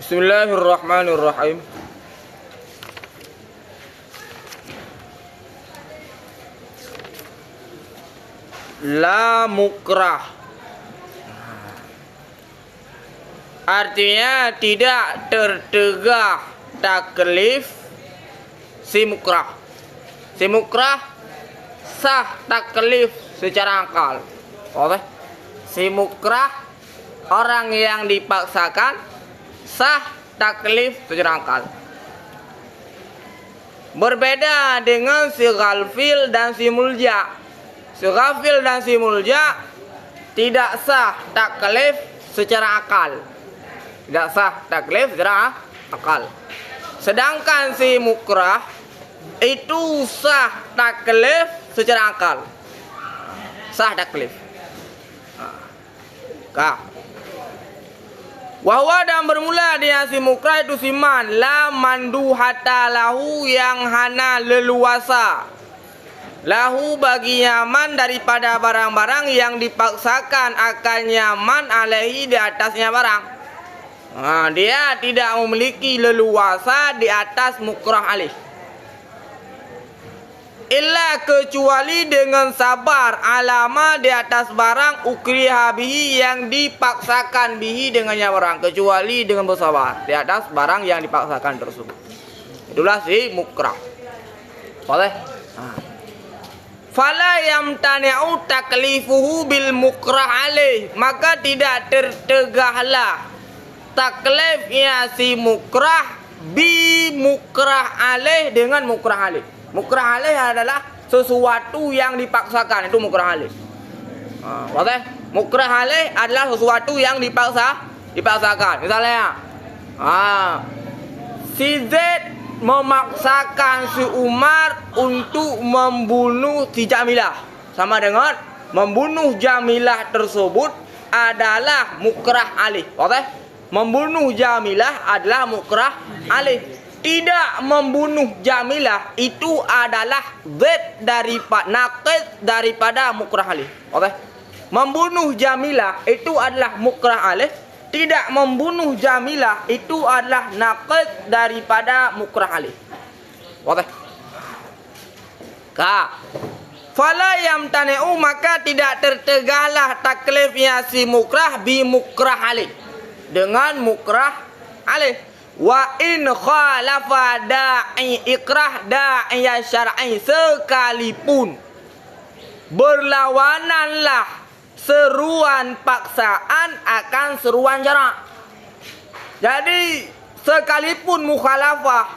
Bismillahirrahmanirrahim. La mukrah, artinya tidak tertegah taklif si mukrah. Si mukrah sah taklif secara akal. Oke. Si mukrah orang yang dipaksakan sah taklif secara akal. Berbeda dengan si ghafil dan si mulja. Si ghafil dan si mulja tidak sah taklif secara akal. Tidak sah taklif secara akal. Sedangkan si mukrah itu sah taklif secara akal. Sah taklif. Wahwa dan bermula dia si mukrah itu siman la manduhata lahu yang hana leluasa. Lahu bagi nyaman daripada barang-barang yang dipaksakan akan nyaman alaihi di atasnya barang. Dia tidak memiliki leluasa di atas mukrah alih. Illa kecuali dengan sabar alama di atas barang ukriha bihi yang dipaksakan bihi dengannya barang. Kecuali dengan bersabar di atas barang yang dipaksakan tersebut. Itulah si mukrah. Boleh? Fala yamtani'u taklifuhu bil mukrah alaih, maka tidak tertegahlah taklifnya si mukrah bi mukrah alaih dengan mukrah alaih. Mukrah alaih adalah sesuatu yang dipaksakan, itu mukrah alaih. Boleh? Mukrah alaih adalah sesuatu yang dipaksakan. Misalnya, si Z memaksakan si Umar untuk membunuh si Jamilah. Sama dengan membunuh Jamilah tersebut adalah mukrah alih. Oke? Membunuh Jamilah adalah mukrah alih. Tidak membunuh Jamilah itu adalah zat daripada naqid daripada mukrah alih. Oke? Membunuh Jamilah itu adalah mukrah alih. Tidak membunuh Jamilah itu adalah naqid daripada mukrah alih. Oke. Fala yamtani'u maka tidak tertegahlah taklifnya si mukrah bi mukrah alih dengan mukrah alih. Wa in khalafa da'i ikrah da'i syar'i, sekalipun berlawananlah seruan paksaan akan seruan jarak. Jadi sekalipun mukhalafah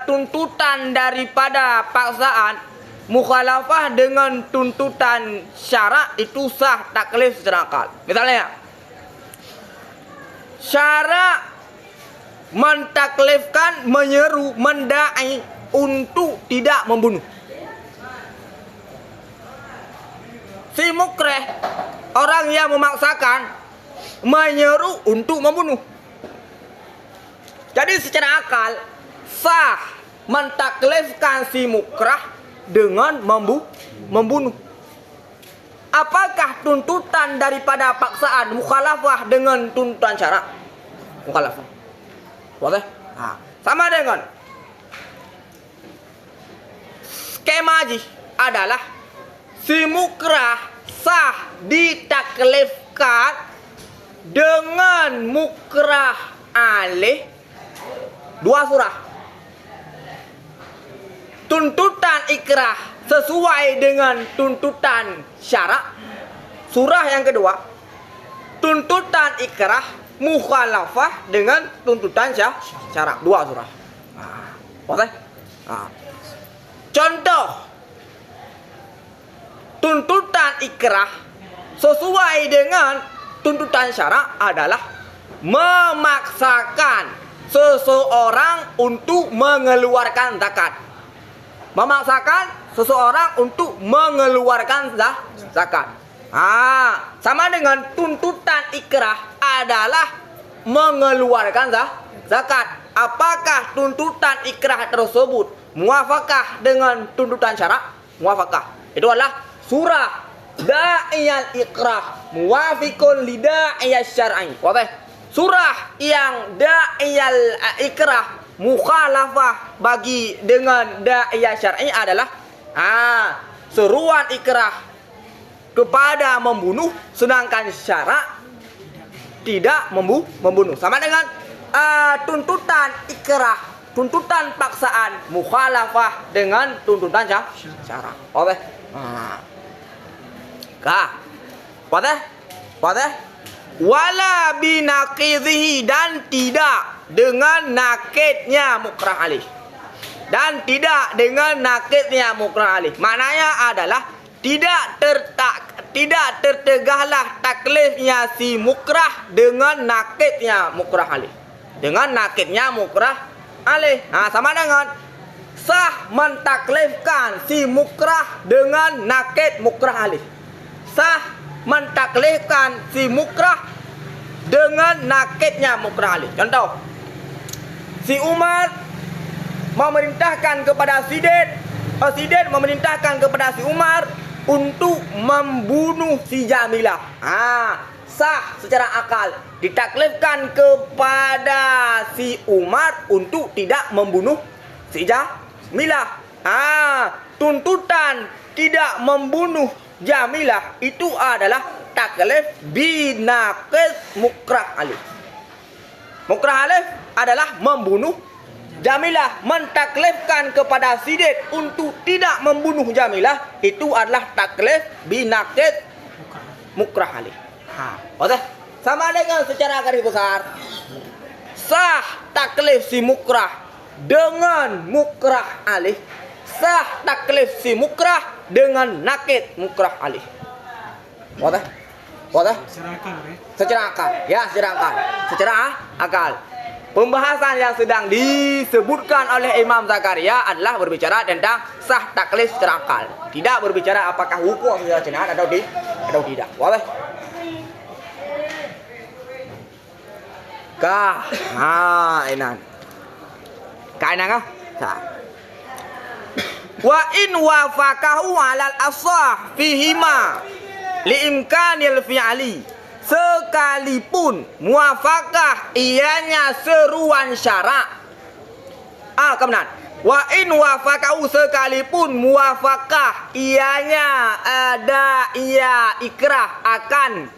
tuntutan daripada paksaan, mukhalafah dengan tuntutan syarak itu sah taklif secara akal. Misalnya, syarak mentaklifkan menyeru mendai untuk tidak membunuh. Si mukrah orang yang memaksakan menyeru untuk membunuh. Jadi secara akal sah mentaklifkan si mukrah dengan membunuh. Apakah tuntutan daripada paksaan mukhalafah dengan tuntutan syarak? Mukhalafah. Boleh? Sama dengan skema haji adalah si mukrah sah ditaklifkan dengan mukrah alih dua surah. Tuntutan ikrah sesuai dengan tuntutan syarak. Surah yang kedua, tuntutan ikrah mukhalafah dengan tuntutan syarak. Dua surah. Boleh? Contoh tuntutan ikrah sesuai dengan tuntutan syarak adalah memaksakan seseorang untuk mengeluarkan zakat. Memaksakan seseorang untuk mengeluarkan zakat. Sama dengan tuntutan ikrah adalah mengeluarkan zakat. Apakah tuntutan ikrah tersebut muafakah dengan tuntutan syarak? Muafakah. Itu adalah surah da'iyal ikrah muwafiqun li da'iyal syar'i. Wadah. surah yang da'iyal ikrah mukhalafah bagi dengan da'iyah syar'i adalah seruan ikrah kepada membunuh, sedangkan syarak tidak membunuh. Sama dengan tuntutan ikrah, tuntutan paksaan mukhalafah dengan tuntutan syarak. Oke. Wadih? Wala binaqidhihi, dan tidak dengan nakidnya mukrah alih. Dan tidak dengan nakidnya mukrah alih. Maknanya adalah tidak tertegahlah taklifnya si mukrah dengan nakidnya mukrah alih. Dengan nakidnya mukrah alih. Sama dengan sah mentaklifkan si mukrah dengan nakid mukrah alih. Sah mentaklifkan si mukrah dengan nakidnya mukrah alih. Contoh, si Umar memerintahkan kepada Sidid memerintahkan kepada si Umar untuk membunuh si Jamilah. Sah secara akal ditaklifkan kepada si Umar untuk tidak membunuh si Jamilah. Tuntutan tidak membunuh Jamilah itu adalah taklif binaqid mukrah alih. Mukrah alih adalah membunuh Jamilah. Mentaklifkan kepada Sidid untuk tidak membunuh Jamilah itu adalah taklif binaqid mukrah alih. Oke, sama dengan secara garis besar sah taklif si mukrah dengan mukrah alih, sah taklif si mukrah dengan nakid mukrah alih. Wadah? Secara akal. Pembahasan yang sedang disebutkan oleh Imam Zakaria adalah berbicara tentang sah taklif secara akal. Tidak berbicara apakah hukum secara syariat atau tidak. Wadah? Kainan kah? Wa in wafaqahu 'alal asah fihima liimkanil fi'ali, sekalipun muafakah ianya seruan syarak. Kemudian wa in wafaqahu, sekalipun muafakah ianya ada ia ikrah akan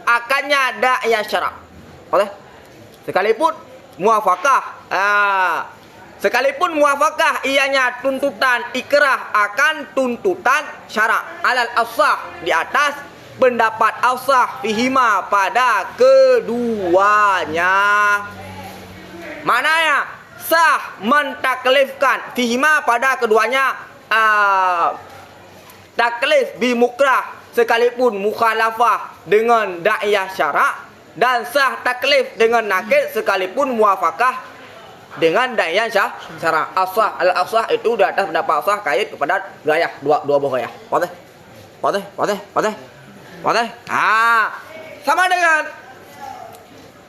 akannya ada ia syarak. Boleh? Sekalipun muafakah ianya tuntutan ikrah akan tuntutan syarak alal asah, di atas pendapat asah fihima pada keduanya. Maknanya sah mentaklifkan fihima pada keduanya taklif bimukrah sekalipun mukhalafah dengan da'iyah syarak, dan sah taklif dengan nakid sekalipun muafakah dengan da'iyah syarak. Asah al-asah itu di atas pendapat asah kait kepada gayah dua buah gayah. Patah. Sama dengan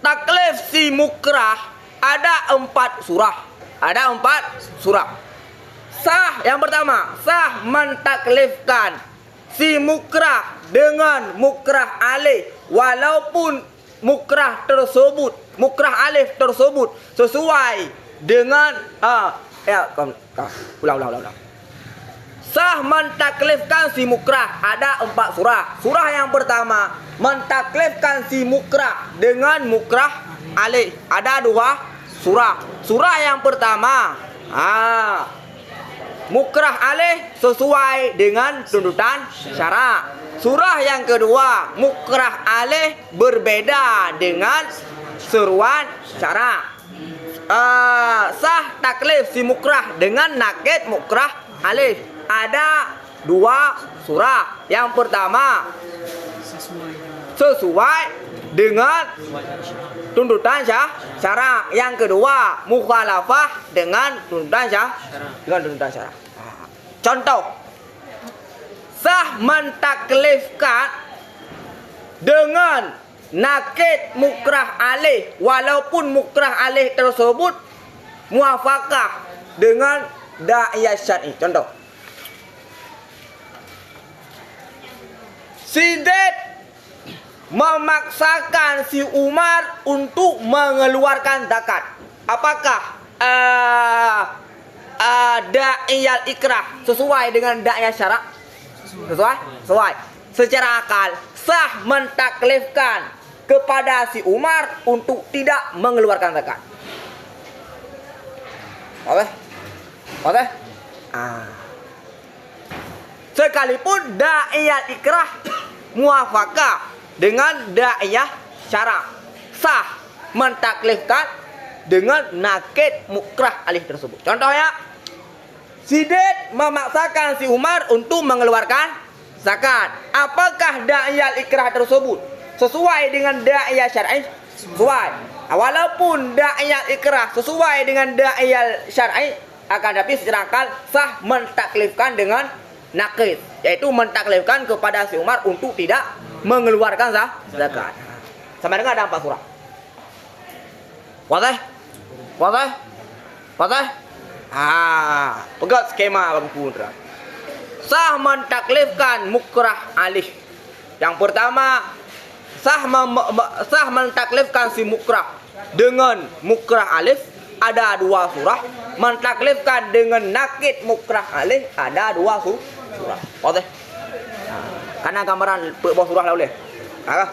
taklif si mukrah ada 4 surah. Sah yang pertama, sah mentaklifkan si mukrah dengan mukrah alih, walaupun mukrah alif tersebut sesuai dengan ulang. Sah mentaklifkan si mukrah ada 4 surah. Surah yang pertama mentaklifkan si mukrah dengan mukrah alif ada 2 surah. Surah yang pertama mukrah alif sesuai dengan tuntutan syarak. Surah yang kedua mukrah alih berbeda dengan seruan syarak. Sah taklif si mukrah dengan nakid mukrah alif ada 2 surah. Yang pertama sesuai dengan tuntutan syarak. Yang kedua mukhalafah dengan tuntutan syarak. Contoh, sah mentaklifkan dengan nakid mukrah alih, walaupun mukrah alih tersebut muafakah dengan da'iyah syar'i. Contoh, Sidid memaksakan si Umar untuk mengeluarkan zakat. Apakah da'iyal ikrah sesuai dengan da'iyal syarak? Sesuai. Secara akal sah mentaklifkan kepada si Umar untuk tidak mengeluarkan zakat. Oke? Sekalipun da'iyal ikrah muafakah dengan da'iyah syarak, sah mentaklifkan dengan nakid mukrah alih tersebut. Contohnya, si Zaid memaksakan si Umar untuk mengeluarkan zakat. Apakah da'iyal ikrah tersebut sesuai dengan da'iyah syar'i? Sesuai. Walaupun da'iyal ikrah sesuai dengan da'iyal syar'i, akan tapi secara akal sah mentaklifkan dengan nakid, yaitu mentaklifkan kepada si Umar untuk tidak mengeluarkan zakat. Sama dengan ada 4 surah. Wadih? Pegat skema buku putra. Sah mentaklifkan mukrah alih. Yang pertama, sah mentaklifkan si mukrah dengan mukrah alif ada 2 surah. Mentaklifkan dengan nakid mukrah alih ada 2 surah. Wadih? Karena gambaran bawah surah lah boleh. Kah.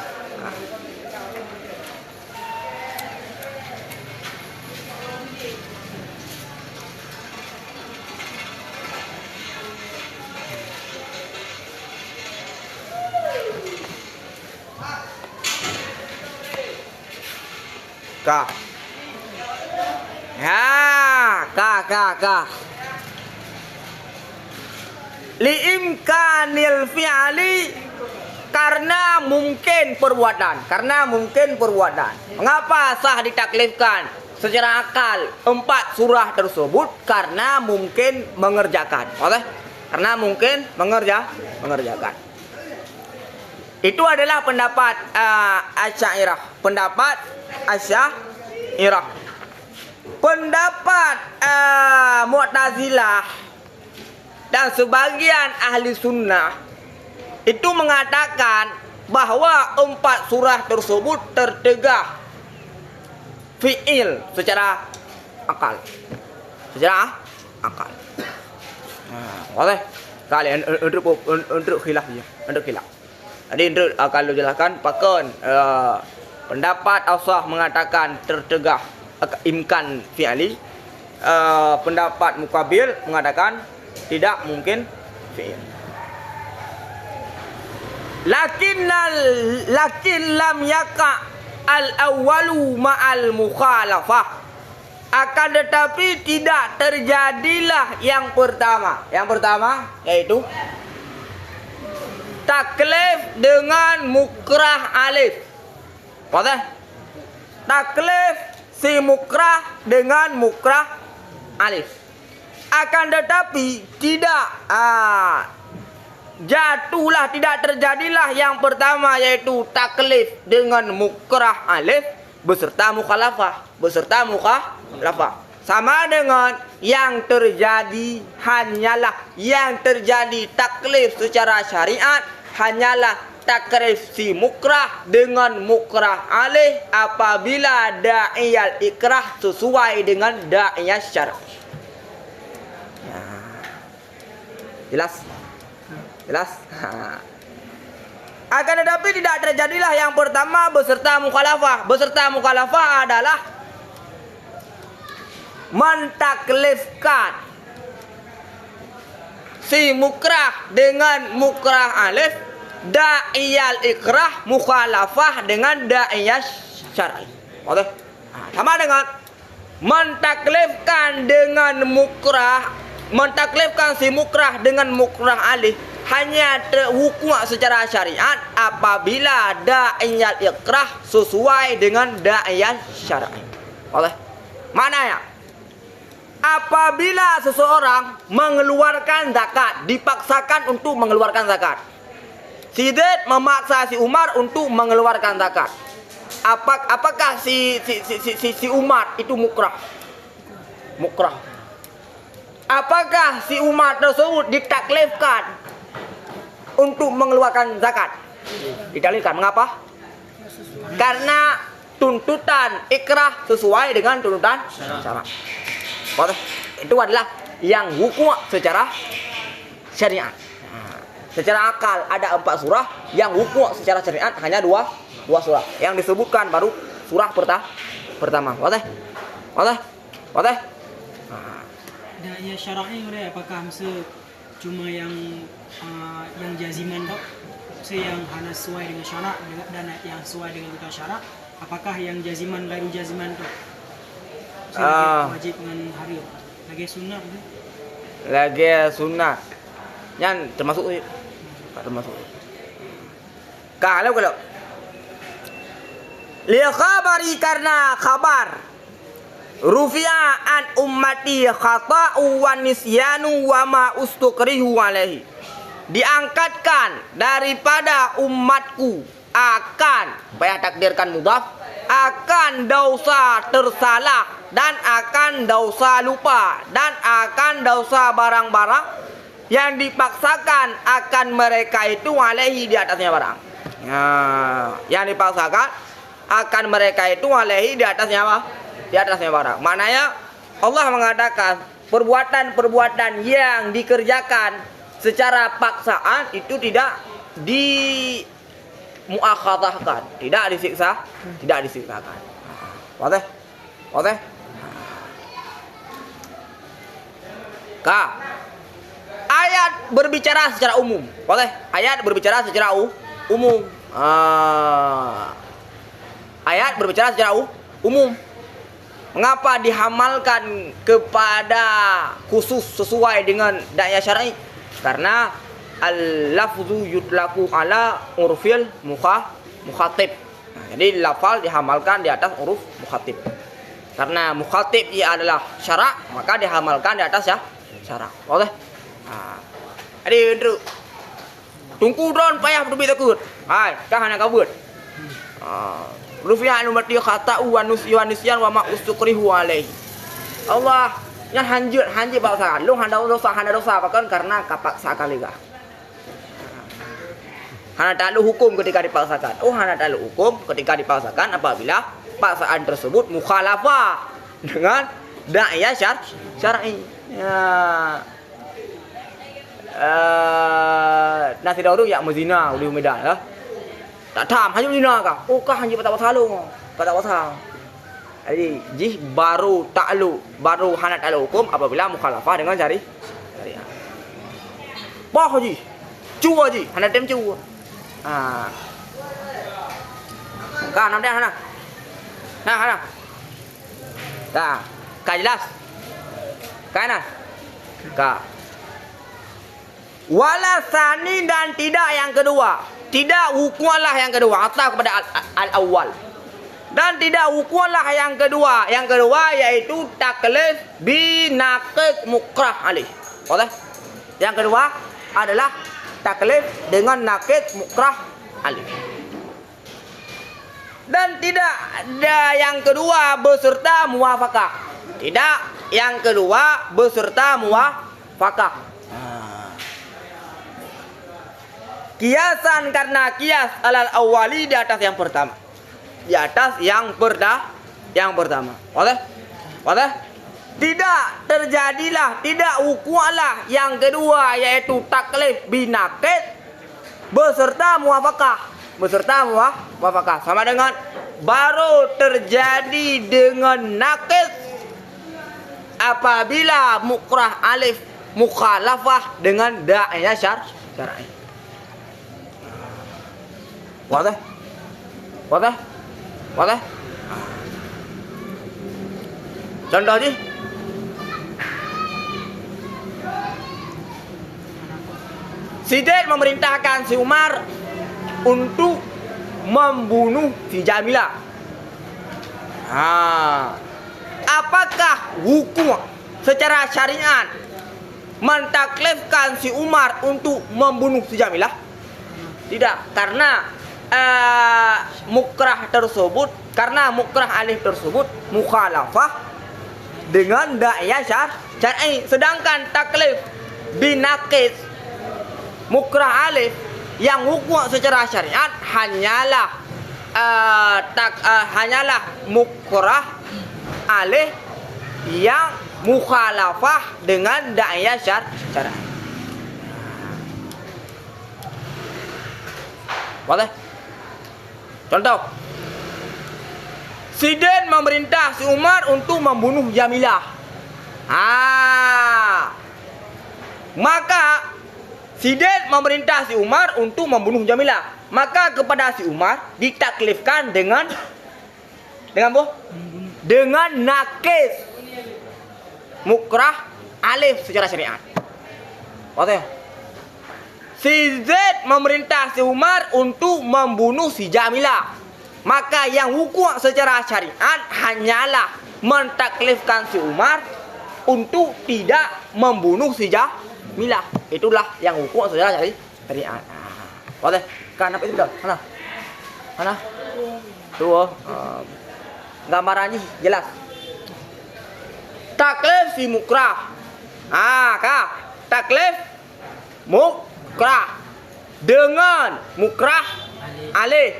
Liimkanil fi'ali, karena mungkin perbuatan. Mengapa sah ditaklifkan secara akal 4 surah tersebut? Karena mungkin mengerjakan. Oke? Karena mungkin mengerjakan. Itu adalah pendapat Asy'ariyah. Pendapat Mu'tazilah dan sebagian ahli sunnah itu mengatakan bahwa 4 surah tersebut tertegah fi'il secara akal. Boleh kalian untuk khilaf je, Jadi kalau jelaskan pakon pendapat Asah mengatakan tertegah imkan fi'ali, pendapat Muqabil mengatakan tidak mungkin fi'il. Lakin lam yaqa al-awwalu ma'al mukhalafah. Akan tetapi tidak terjadilah yang pertama. Yang pertama yaitu taklif dengan mukrah alif. Boleh? Taklif si mukrah dengan mukrah alif. Akan tetapi tidak tidak terjadilah yang pertama yaitu taklif dengan mukrah alif beserta mukhalafah. Sama dengan yang terjadi taklif secara syariat hanyalah taklif si mukrah dengan mukrah alih apabila da'iyal ikrah sesuai dengan da'iyal syar'i. Jelas? Akan tetapi tidak terjadilah yang pertama beserta mukhalafah. Beserta mukhalafah adalah mentaklifkan si mukrah dengan mukrah alif, da'iyal ikrah mukhalafah dengan da'iyal syar'i. Oke? Sama dengan mentaklifkan si mukrah dengan mukrah alif hanya terhukum secara syariat apabila da'iyal ikrah sesuai dengan da'iyal syar'i. Oke? Maknanya apabila seseorang mengeluarkan zakat, dipaksakan untuk mengeluarkan zakat. Si Zaid memaksa si Umar untuk mengeluarkan zakat. Apakah si Umar itu mukrah? Apakah si Umar tersebut ditaklifkan untuk mengeluarkan zakat? Ditaklifkan. Mengapa? Karena tuntutan ikrah sesuai dengan tuntutan syarak. Itu adalah yang hukum secara syariat. Secara akal ada 4 surah, yang hukum secara syariat hanya dua surah. Yang disebutkan baru surah pertama. Wadah. Dan ya syaratnya udah apakah cuma yang jaziman dok, yang hanya sesuai dengan syarat dan yang sesuai dengan kita syarat, apakah yang jaziman gairu jaziman dok? Wajib dengan hari lagi sunnah tu. Lagi sunnah. Yang termasuk kalau li khabari karena khabar rufi'a an ummati khata'u wa nisyanu wa ma ustukrihu alaihi, diangkatkan daripada umatku akan, supaya takdirkan mudhaf, akan dosa tersalah dan akan dosa lupa dan akan dosa barang-barang yang dipaksakan akan mereka itu alaihi, di atasnya barang. Yang dipaksakan akan mereka itu alaihi, di atasnya apa? Di atasnya barang. Maknanya Allah mengatakan perbuatan-perbuatan yang dikerjakan secara paksaan itu tidak dimuakhadahkan, tidak disiksakan. Wadah? Ayat berbicara secara umum. Ayat berbicara secara umum. Ayat berbicara secara umum. Mengapa dihamalkan kepada khusus sesuai dengan daya syar'i? Karena al-lafzu yutlaku ala urfil mukhatib. Jadi lafal dihamalkan di atas uruf mukhatib. Karena mukhatib ia adalah syarak, maka dihamalkan di atas syarak. Boleh? Jadi itu tunggu don payah berbeda takut. Kah anak kabut. Rufi'an ummati khata'u wa nisyan wa ma ustukrihu alaihi. Allah yang hanjut paksakan. Lu handa dosa bahkan karena kapaksa kaliga. Hana talu hukum ketika dipaksakan. Hana talu hukum ketika dipaksakan apabila paksaan tersebut mukhalafah dengan da'iyah syar'i. Nasi dauru ya muzina uli medan tak tham hanya muzina kah hanya patah pasal jadi jih baru ta'lu baru hanat al hukum apabila mukhalafah dengan syariat. Bah ji cua ji hanat tem cua kah nam dia hana kah jelas kah wala sani, dan tidak yang kedua, tidak hukumlah yang kedua atau kepada al-awwal, dan tidak hukumlah yang kedua yaitu taklif binaqid mukrah alih. Yang kedua adalah taklif dengan naqid mukrah alih, dan tidak ada yang kedua beserta muwafaqah, tidak yang kedua beserta muwafaqah. Kiasan karena kias alal awali di atas yang pertama. Di atas yang pertama. Boleh? Tidak terjadilah, tidak hukumlah yang kedua yaitu taklif binaqid beserta muwafaqah. Sama dengan baru terjadi dengan naqid apabila mukrah alif mukhalafah dengan da'iyah syar'i. Wadah? Contoh ni. Si Zaid memerintahkan si Umar untuk membunuh si Jamilah. Apakah hukum secara syariat mentaklifkan si Umar untuk membunuh si Jamilah? Tidak, karena mukrah tersebut, karena mukrah alif tersebut mukhalafah dengan da'iyah syar'i. Sedangkan taklif binaqid mukrah alif yang hukum secara syariat hanyalah hanyalah mukrah alih yang mukhalafah dengan da'iyah syar'i. Boleh? Contoh, si Den memerintah si Umar untuk membunuh Jamilah. Maka si Den memerintah si Umar untuk membunuh Jamilah. Maka kepada si Umar ditaklifkan dengan apa? Dengan nakis mukrah alif secara syariat. Boleh? Si Zaid memerintah si Umar untuk membunuh si Jamilah. Maka yang hukum secara syariat hanyalah mentaklifkan si Umar untuk tidak membunuh si Jamilah. Itulah yang hukum secara syariat. Boleh? Kan apa itu dah? Mana? Tuh. Gambarannya jelas. Taklif si mukrah. Kak. Taklif mukrah dengan mukrah alih,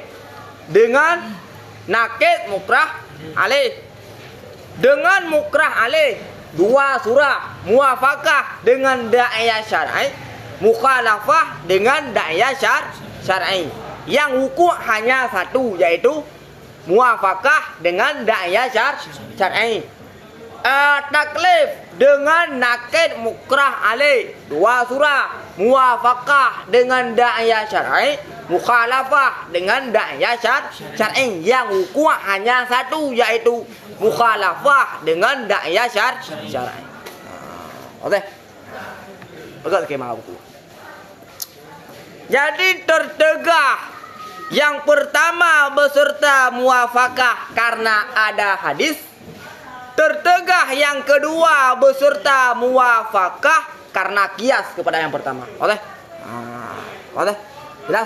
dengan nakid mukrah alih, dengan mukrah alih dua surah, muwafaqah dengan da'iyah syar'i, mukhalafah dengan da'iyah syar'i. Yang hukum hanya satu, yaitu muwafaqah dengan da'iyah syar'i. Taklif dengan nakid mukrah alih dua surah, muwafaqah dengan da'iyah syar'i, mukhalafah dengan da'iyah syar'i. Yang hukum hanya satu, yaitu mukhalafah dengan da'iyah syar'i. Oke. Agak skema buku. Jadi tertegah yang pertama beserta muwafaqah karena ada hadis. Tertegah yang kedua beserta muwafaqah karena kias kepada yang pertama. Boleh? Boleh? Jelas?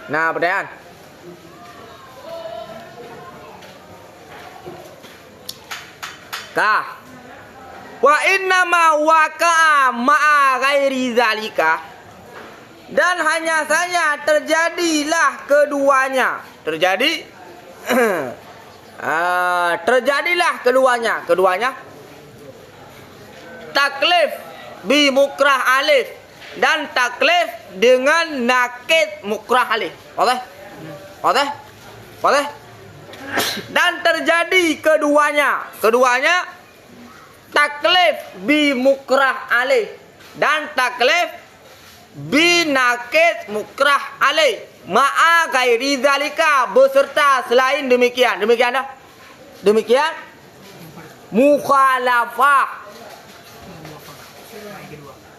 Nah, pertanyaan. Wa innama waqa'a ma'a ghairi zalika. Dan hanya saja terjadilah keduanya. Terjadilah keduanya taklif bi mukrah alif dan taklif dengan nakid mukrah alif. Boleh? Dan terjadi keduanya taklif bi mukrah alif dan taklif bi nakid mukrah alif ma'a ghairi zalika beserta selain demikian. Demikian mukhalafah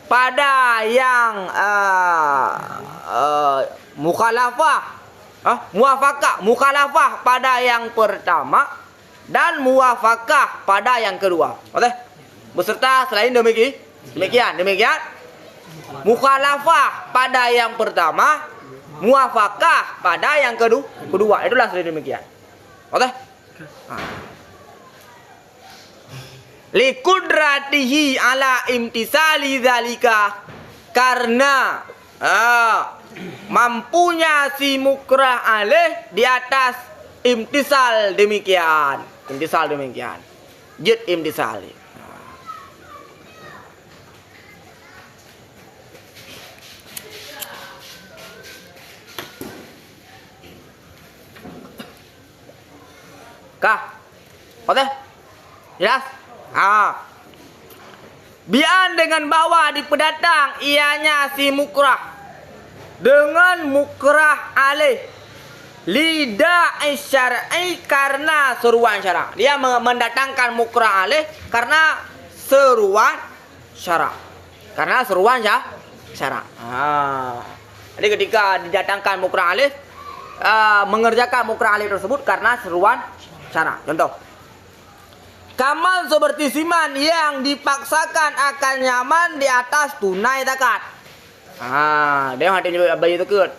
pada yang mukhalafah pada yang pertama dan muwafaqah pada yang kedua. Boleh? Beserta selain demikian. Mukhalafah pada yang pertama, muwafaqah pada yang kedua. Itulah selain demikian. Boleh? Liqudratihi ala imtisali zalika, karena mampunya si mukrah alih di atas imtisal demikian. Jid imtisali. Boleh? Jelas? Bian dengan bahwa di pendatang ianya si mukrah dengan mukrah alih lida'i syar'i karena seruan syarak. Dia mendatangkan mukrah alih karena seruan syarak. Jadi ketika didatangkan mukrah alih, mengerjakan mukrah alih tersebut karena seruan syarak. Contoh, kamal seperti siman yang dipaksakan akan nyaman di atas tunai zakat. Dia hatinya bayi tersebut.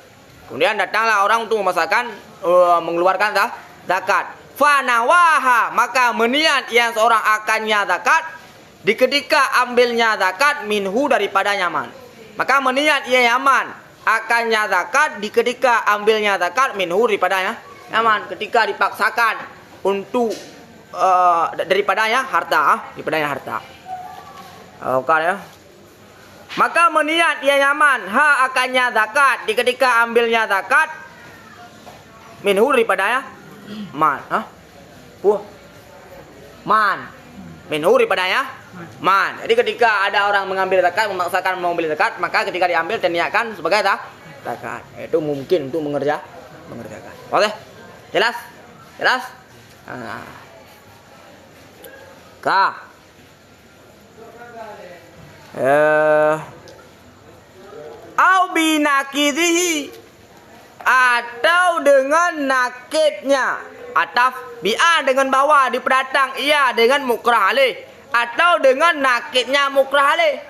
Kemudian datanglah orang untuk memaksakan mengeluarkan zakat. Fanawaha, maka meniat yang seorang akannya zakat di ketika ambilnya zakat minhu daripada nyaman. Maka meniat ia nyaman akannya zakat di ketika ambilnya zakat minhu daripadanya aman, ketika dipaksakan untuk daripadanya harta, oke ya. Maka meniat ia nyaman akannya zakat di ketika ambilnya zakat minhu daripadanya man, minhu daripadanya man. Jadi ketika ada orang mengambil zakat, memaksakan mengambil zakat, maka ketika diambil dan niatkan sebagai zakat, itu mungkin untuk mengerjakan. Oke? Jelas? Nah. Au binakidihi, atau dengan nakidnya, ataf bi'a dengan bawah di pendatang ia dengan mukrah alih, atau dengan nakidnya mukrah alih.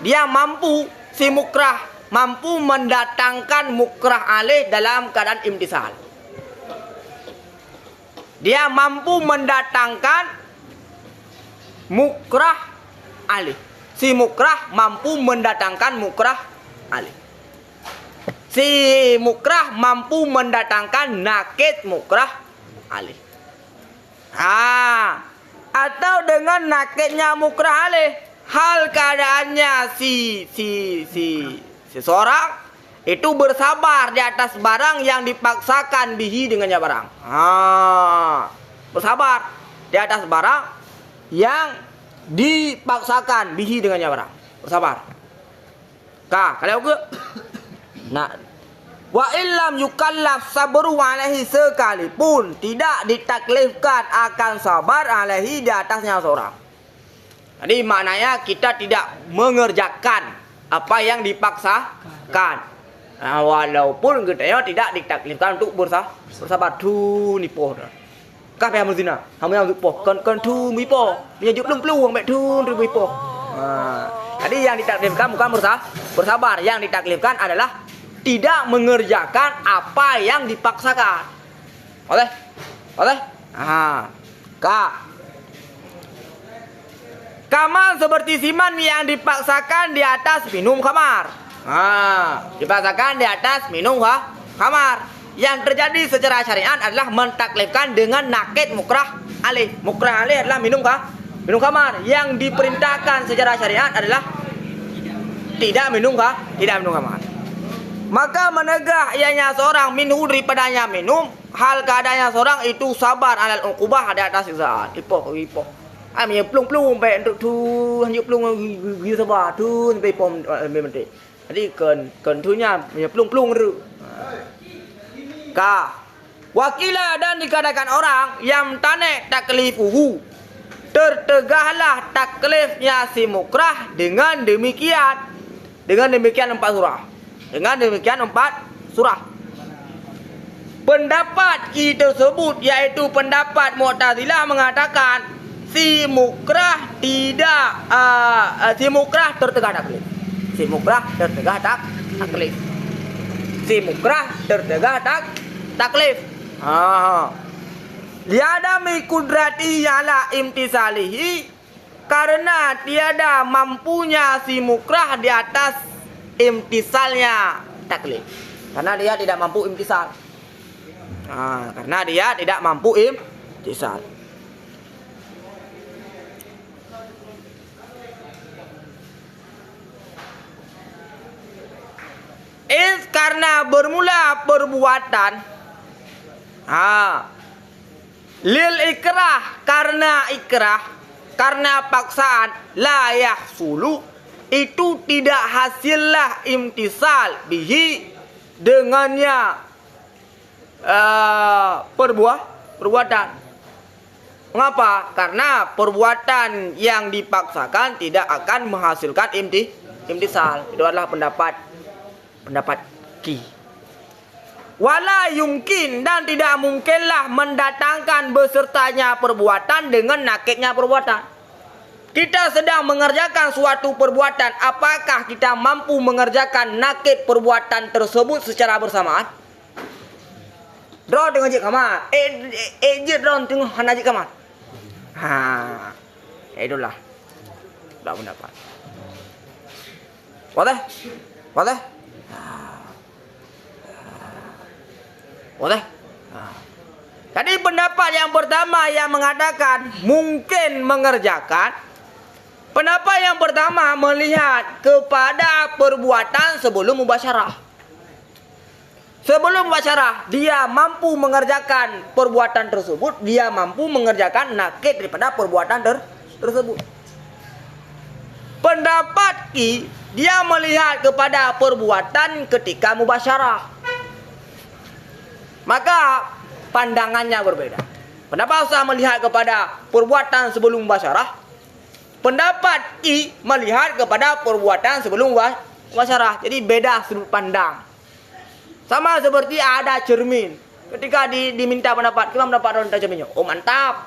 Dia mampu, si mukrah mampu mendatangkan mukrah alih dalam keadaan imtisal. Dia mampu mendatangkan mukrah alih. Si mukrah mampu mendatangkan mukrah alih. Si mukrah mampu mendatangkan nakid mukrah alih. Atau dengan nakidnya mukrah alih, hal keadaannya si seseorang itu bersabar di atas barang yang dipaksakan bihi dengannya barang. Bersabar di atas barang yang dipaksakan bihi dengannya barang. Bersabar. Kalau ke nah, wa illam yukallaf sabru alaihi, sekalipun tidak ditaklifkan akan sabar alaihi di atasnya seorang. Jadi maknanya kita tidak mengerjakan apa yang dipaksakan. Nah, walaupun kita tidak ditaklifkan untuk bersabar tu nipo. Kah payah muzina, kamu yang nipo, kan tu nipo, dia juga belum ambek tu nipo. Jadi yang ditaklifkan bukan bersabar, yang ditaklifkan adalah tidak mengerjakan apa yang dipaksakan. Oleh? Kamar seperti siman yang dipaksakan di atas minum khamar. Dipaksakan di atas minum khamar. Yang terjadi secara syariat adalah mentaklifkan dengan nakid mukrah alih. Mukrah alih adalah minum khamar. Yang diperintahkan secara syariat adalah tidak minum khamar. Maka menegah ianya seorang minhu daripadanya minum, hal keadaannya seorang itu sabar alal uqubah di atas siksaan. Ipoh. Amnya plung baik untuk tu, hanya plung gitu sabar tu sampai pom menteri. Jadi kan tunya punya plung ru. Wakila, dan dikatakan orang yang tanek taklifuhu, tertegahlah taklifnya si mukrah dengan demikian 4 surah. Dengan demikian 4 surah. Pendapat tersebut yaitu pendapat Mu'tazilah mengatakan si mukrah tertegah taklif. Si mukrah tertegah taklif. Liadami kudrati ala imtisalihi, karena tiada mampunya si mukrah di atas imtisalnya taklif. Karena dia tidak mampu imtisal. Karena bermula perbuatan lil ikrah, karena paksaan, la yahsulu, itu tidak hasillah imtisal bihi dengannya perbuatan. Mengapa? Karena perbuatan yang dipaksakan tidak akan menghasilkan imtisal. Itu adalah pendapat Ki. Wala yumkin, dan tidak mungkinlah mendatangkan besertanya perbuatan dengan nakidnya perbuatan. Kita sedang mengerjakan suatu perbuatan, apakah kita mampu mengerjakan nakid perbuatan tersebut secara bersamaan? Draw dengan jik kamar. Jik draw tengah hana jik kamar. Itulah. Tak pendapat. Wadah? Boleh? Tadi pendapat yang pertama yang mengatakan mungkin mengerjakan. Pendapat yang pertama melihat kepada perbuatan sebelum mubasyarah. Sebelum mubasyarah, dia mampu mengerjakan perbuatan tersebut, dia mampu mengerjakan nakid daripada perbuatan tersebut. Pendapat Ki, dia melihat kepada perbuatan ketika mubasyarah. Maka pandangannya berbeda. Pendapat Ustaz melihat kepada perbuatan sebelum mubasyarah. Pendapat Ki melihat kepada perbuatan sebelum mubasyarah. Jadi beda sudut pandang. Sama seperti ada cermin. Ketika diminta pendapat, kita mendapat tentang cerminnya. Oh mantap.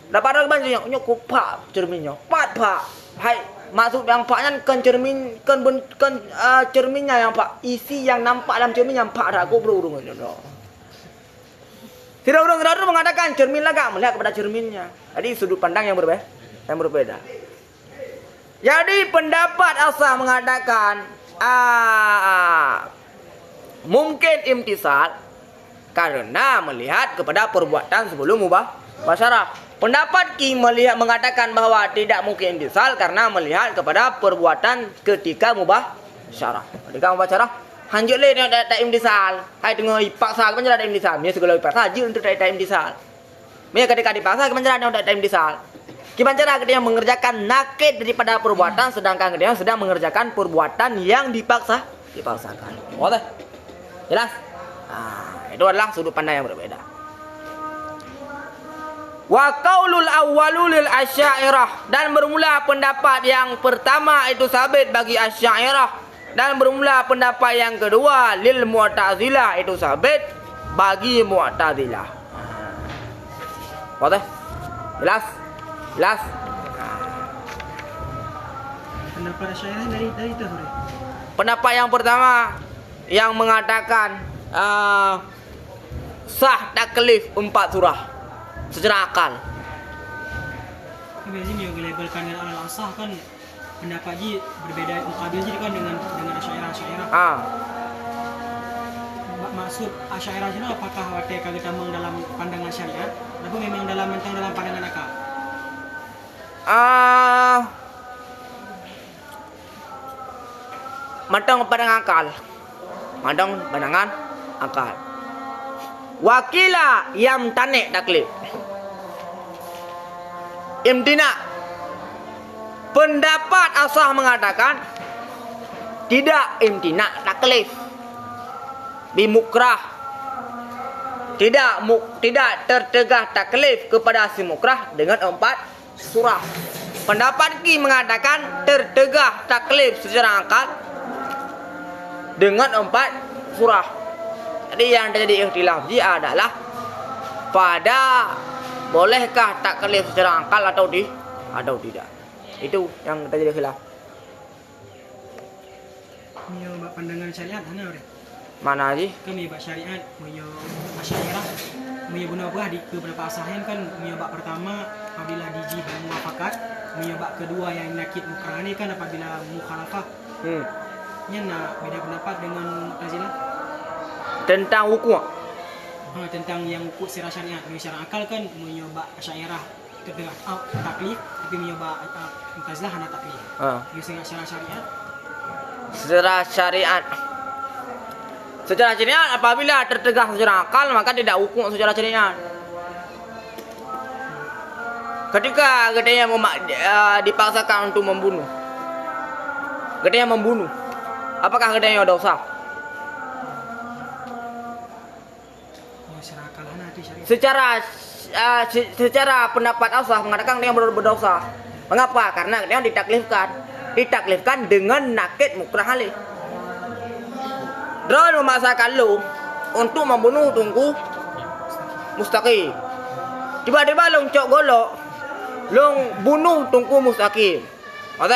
Dapat orang banyak, kupak cerminnya. Pat pak. Hai, maksud yang paknya kan cermin, cerminnya yang pak. Isi yang nampak dalam cermin yang pak ada. Aku berurung aja. Tidak urung mengatakan cermin lagak melihat kepada cerminnya. Jadi sudut pandang yang berbeda. Jadi pendapat Asah mengatakan mungkin imtisal karena melihat kepada perbuatan sebelum mubasyarah. Pendapat Ki mengatakan bahwa tidak mungkin imtisal karena melihat kepada perbuatan ketika mubasyarah. Ketika mubasyarah hanjut le tengok tak imtisal. Hai tengok ipaksa ke menjadi imtisal. Dia segala ipaksa haji untuk tak imtisal. Dia ketika dipaksa ke menjadi tak imtisal. Kibancara dia mengerjakan nakid daripada perbuatan sedangkan dia sedang mengerjakan perbuatan yang dipaksakan. Boleh? Jelas? Itu adalah sudut pandang yang berbeda. Wa qaulul awwalu lil asy'ariyah, dan bermula pendapat yang pertama itu sabit bagi asy'ariyah, dan bermula pendapat yang kedua lil mu'tazilah itu sabit bagi mu'tazilah. Boleh? Jelas? Jelas? Pendapat Asy'ariyah dari itu. Pendapat yang pertama yang mengatakan sah taklif 4 surah secara akal. Biasanya yang dilabelkan dengan al-asah kan pendapat Ji berbeda mukabil jadi kan dengan Asy'ariyah. Maksud Asy'ariyah itu apakah mereka kita dalam pandangan syariat atau memang dalam pandangan akal? Matang pandangan akal. Wakila yang tanik taklif. Imtina. Pendapat Asah mengatakan tidak imtina taklif. Bimukrah. Tidak tertegah taklif kepada si mukrah dengan 4 surah. Pendapat Ki mengatakan tertegah taklif secara akal dengan 4 surah. Jadi yang terjadi ikhtilaf dia adalah pada bolehkah taklif secara akal atau tidak. Itu yang terjadi khilaf. Mio pandangan syariat mana orang? Mana sih? Kami bak syariat, mio Asy'ariyah, mio guna apa di beberapa asahan kan mio bak pertama apabila diji muafakat, mio bak kedua yang nakid mukrah ini kan apabila mukhalafah. Nya nak beda pendapat dengan Mu'tazilah tentang hukum. Tentang yang hukum secara syariat, secara akal kan mio bak Asy'ariyah ketegak taklif, tapi mio bak Mu'tazilah hana taklif. Secara syariat. Secara syariat apabila tertegah secara akal maka tidak hukum secara syariat. Ketika gedenya dipaksakan untuk membunuh. Gedenya membunuh. Apakah gedenya dosa? Secara pendapat Asah mengatakan dia berdosa. Mengapa? Karena dia ditaklifkan dengan nakid mukrah halih. Dia memaksakan lu untuk membunuh tunggu mustaqim. Tiba-tiba long cok golok, long bunuh tunggu mustaqim. Oke,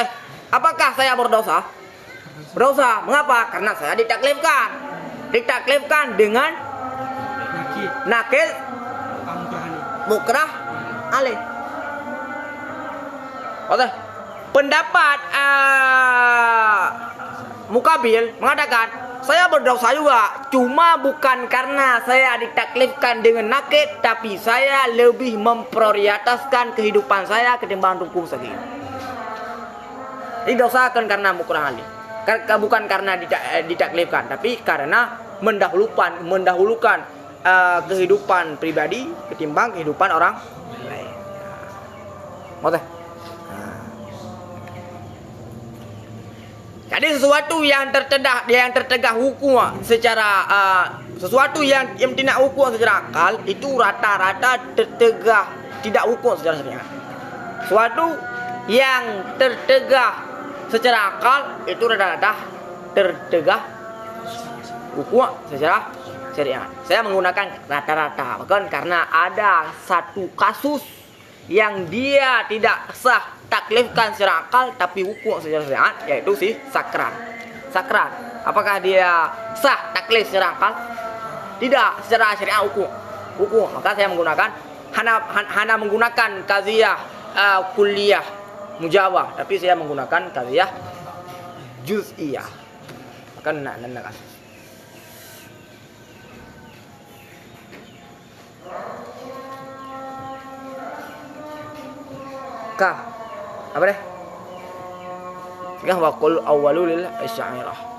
apakah saya berdosa? Berdosa. Mengapa? Karena saya ditaklifkan dengan nakid mukrah alih. Oke. Pendapat Mukabil mengatakan saya berdosa juga. Cuma bukan karena saya ditaklifkan dengan naked, tapi saya lebih memprioritaskan kehidupan saya ketimbang hukum saja. Didosakan karena mukrah ali. Bukan karena ditaklifkan, tapi karena mendahulukan kehidupan pribadi ketimbang kehidupan orang lain. Mau teh? Jadi sesuatu yang tertegah hukum secara sesuatu yang tidak hukum secara akal itu rata-rata tertegah tidak hukum secara syariat. Sesuatu yang tertegah secara akal itu rata-rata tertegah hukum secara syariat. Saya menggunakan rata-rata bahkan karena ada satu kasus yang dia tidak sah taklifkan secara akal tapi hukum secara syariat, yaitu si sakran. Apakah dia sah taklif secara akal? Tidak, secara syariat hukum. Maka saya menggunakan hanya menggunakan qadhiyah kulliyah mujawah, tapi saya menggunakan qadhiyah juz'iyah. Maka nana kasus. Apa deh? Sekarang wakul awalul lil asy'ariyah.